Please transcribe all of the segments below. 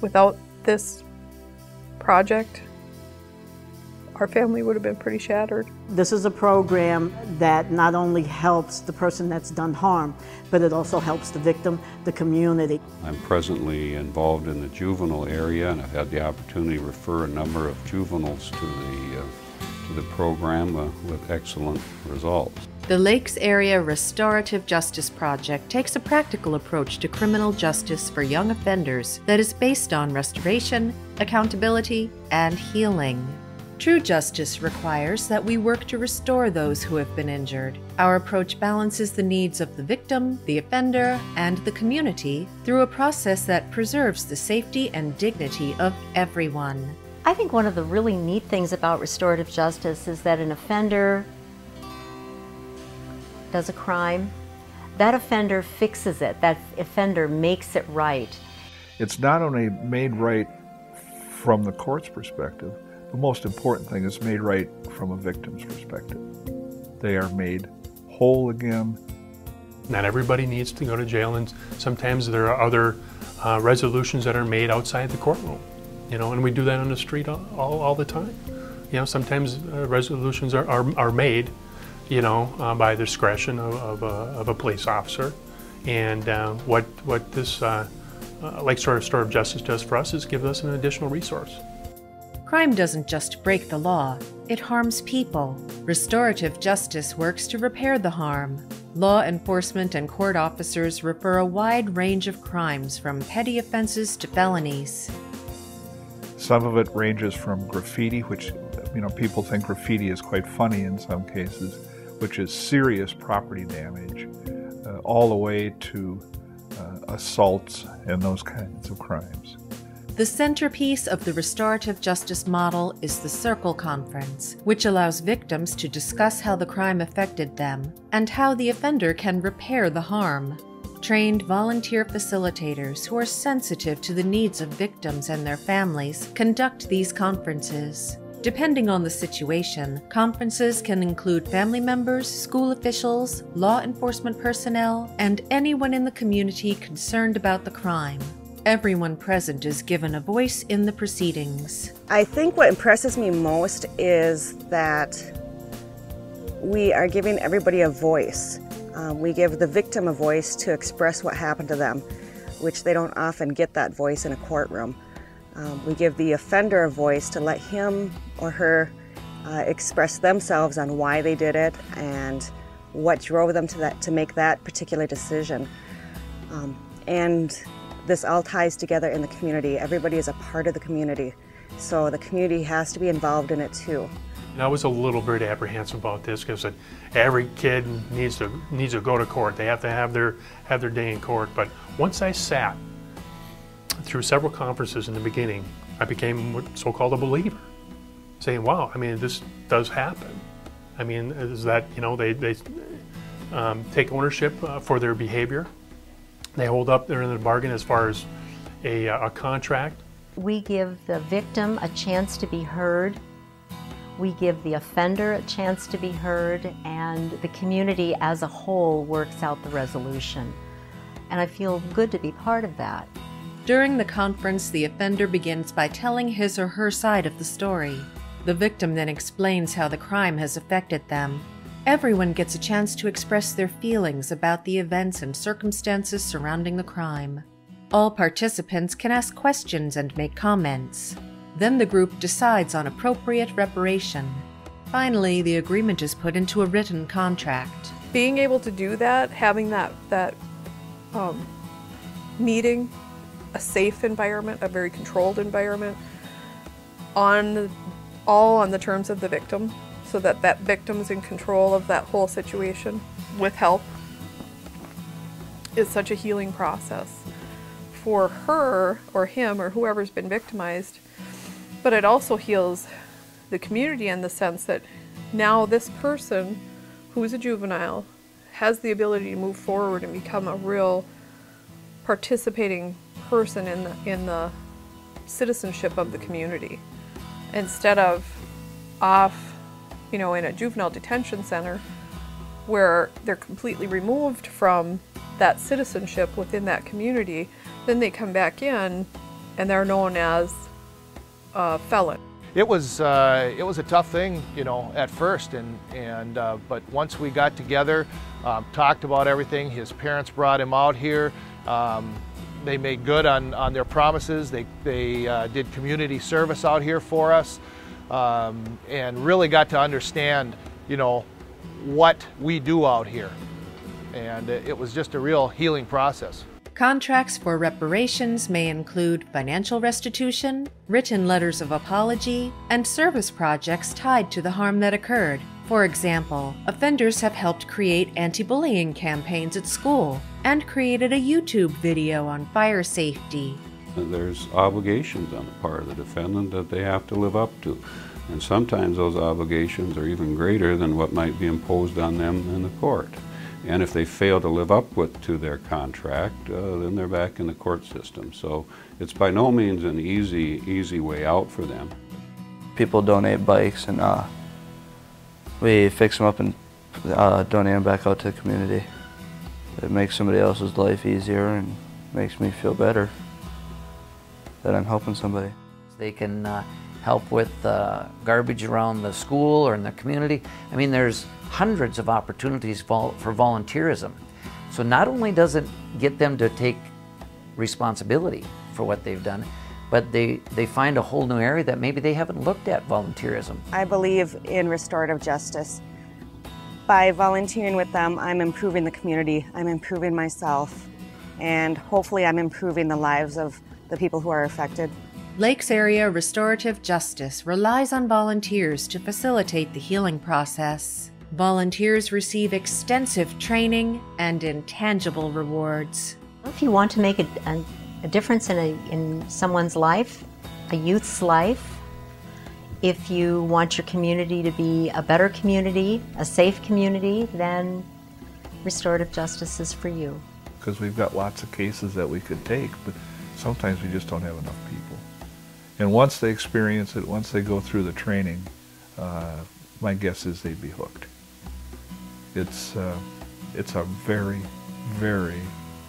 Without this project, our family would have been pretty shattered. This is a program that not only helps the person that's done harm, but it also helps the victim, the community. I'm presently involved in the juvenile area, and I've had the opportunity to refer a number of juveniles to the program with excellent results. The Lakes Area Restorative Justice Project takes a practical approach to criminal justice for young offenders that is based on restoration, accountability, and healing. True justice requires that we work to restore those who have been injured. Our approach balances the needs of the victim, the offender, and the community through a process that preserves the safety and dignity of everyone. I think one of the really neat things about restorative justice is that an offender does a crime, that offender fixes it, that offender makes it right. It's not only made right from the court's perspective, the most important thing is made right from a victim's perspective. They are made whole again. Not everybody needs to go to jail, and sometimes there are other resolutions that are made outside the courtroom. And we do that on the street all the time. Sometimes resolutions are made, by the discretion of a police officer. And what this Lakes Restorative Justice does for us is give us an additional resource. Crime doesn't just break the law, it harms people. Restorative justice works to repair the harm. Law enforcement and court officers refer a wide range of crimes from petty offenses to felonies. Some of it ranges from graffiti, which, people think graffiti is quite funny in some cases, which is serious property damage, all the way to assaults and those kinds of crimes. The centerpiece of the restorative justice model is the Circle Conference, which allows victims to discuss how the crime affected them and how the offender can repair the harm. Trained volunteer facilitators who are sensitive to the needs of victims and their families conduct these conferences. Depending on the situation, conferences can include family members, school officials, law enforcement personnel, and anyone in the community concerned about the crime. Everyone present is given a voice in the proceedings. I think what impresses me most is that we are giving everybody a voice. We give the victim a voice to express what happened to them, which they don't often get that voice in a courtroom. We give the offender a voice to let him or her express themselves on why they did it and what drove them to make that particular decision. And this all ties together in the community. Everybody is a part of the community, so the community has to be involved in it too. I was a little bit apprehensive about this because every kid needs to go to court. They have to have their day in court. But once I sat through several conferences in the beginning, I became what's so-called a believer, saying, "Wow, this does happen." Is that they take ownership for their behavior. They hold up their end of the bargain as far as a contract. We give the victim a chance to be heard. We give the offender a chance to be heard, and the community as a whole works out the resolution. And I feel good to be part of that. During the conference, the offender begins by telling his or her side of the story. The victim then explains how the crime has affected them. Everyone gets a chance to express their feelings about the events and circumstances surrounding the crime. All participants can ask questions and make comments. Then the group decides on appropriate reparation. Finally, the agreement is put into a written contract. Being able to do that, having that meeting, a safe environment, a very controlled environment, all on the terms of the victim, so that that victim's in control of that whole situation with help, is such a healing process for her or him or whoever's been victimized. But it also heals the community in the sense that now this person, who is a juvenile, has the ability to move forward and become a real participating person in the citizenship of the community, instead of off, in a juvenile detention center where they're completely removed from that citizenship within that community. Then they come back in and they're known as felon. It was a tough thing, you know, at first, but once we got together, talked about everything, his parents brought him out here. They made good on their promises. They did community service out here for us, and really got to understand, you know, what we do out here. And it was just a real healing process. Contracts for reparations may include financial restitution, written letters of apology, and service projects tied to the harm that occurred. For example, offenders have helped create anti-bullying campaigns at school and created a YouTube video on fire safety. There's obligations on the part of the defendant that they have to live up to. And sometimes those obligations are even greater than what might be imposed on them in the court. And if they fail to live up to their contract, then they're back in the court system. So it's by no means an easy way out for them. People donate bikes, and we fix them up and donate them back out to the community. It makes somebody else's life easier and makes me feel better that I'm helping somebody. They can help with garbage around the school or in the community. I mean, there's hundreds of opportunities for volunteerism. So not only does it get them to take responsibility for what they've done, but they find a whole new area that maybe they haven't looked at volunteerism. I believe in restorative justice. By volunteering with them, I'm improving the community, I'm improving myself, and hopefully I'm improving the lives of the people who are affected. Lakes Area Restorative Justice relies on volunteers to facilitate the healing process. Volunteers receive extensive training and intangible rewards. If you want to make a difference in someone's life, a youth's life, if you want your community to be a better community, a safe community, then restorative justice is for you. Because we've got lots of cases that we could take, but sometimes we just don't have enough people. And once they experience it, once they go through the training, my guess is they'd be hooked. It's a very, very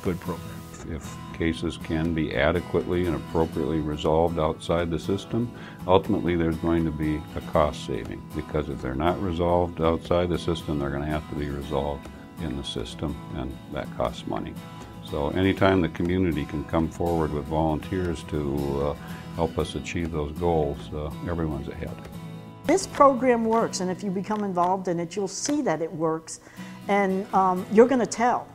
good program. If cases can be adequately and appropriately resolved outside the system, ultimately there's going to be a cost saving, because if they're not resolved outside the system, they're going to have to be resolved in the system, and that costs money. So anytime the community can come forward with volunteers to help us achieve those goals, everyone's ahead. This program works, and if you become involved in it, you'll see that it works, and you're going to tell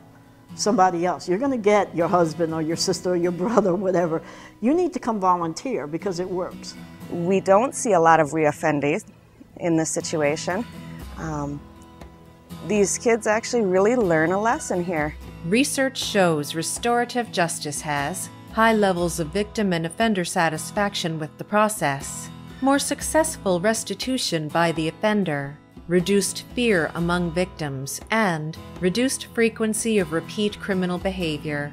somebody else. You're going to get your husband or your sister or your brother or whatever. You need to come volunteer because it works. We don't see a lot of reoffenders in this situation. These kids actually really learn a lesson here. Research shows restorative justice has high levels of victim and offender satisfaction with the process, more successful restitution by the offender, reduced fear among victims, and reduced frequency of repeat criminal behavior.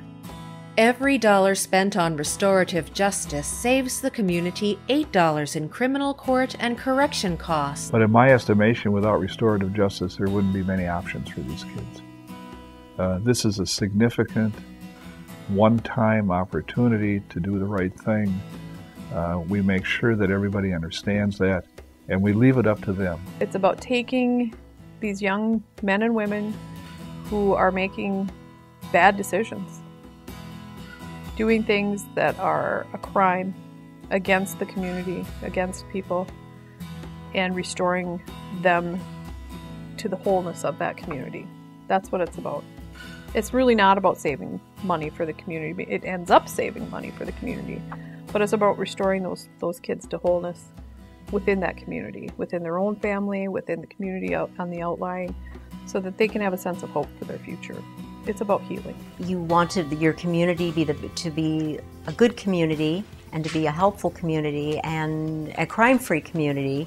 Every dollar spent on restorative justice saves the community $8 in criminal court and correction costs. But in my estimation, without restorative justice, there wouldn't be many options for these kids. This is a significant one-time opportunity to do the right thing. We make sure that everybody understands that, and we leave it up to them. It's about taking these young men and women who are making bad decisions, doing things that are a crime against the community, against people, and restoring them to the wholeness of that community. That's what it's about. It's really not about saving money for the community. It ends up saving money for the community, but it's about restoring those kids to wholeness within that community, within their own family, within the community out on the outlying, so that they can have a sense of hope for their future. It's about healing. You wanted your community to be a good community and to be a helpful community and a crime-free community,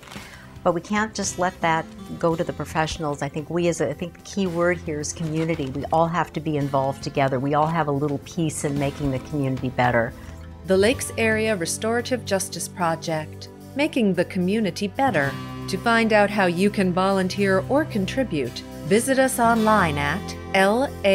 but we can't just let that go to the professionals. I think the key word here is community. We all have to be involved together. We all have a little piece in making the community better. The Lakes Area Restorative Justice Project, making the community better. To find out how you can volunteer or contribute, visit us online at larjp.org.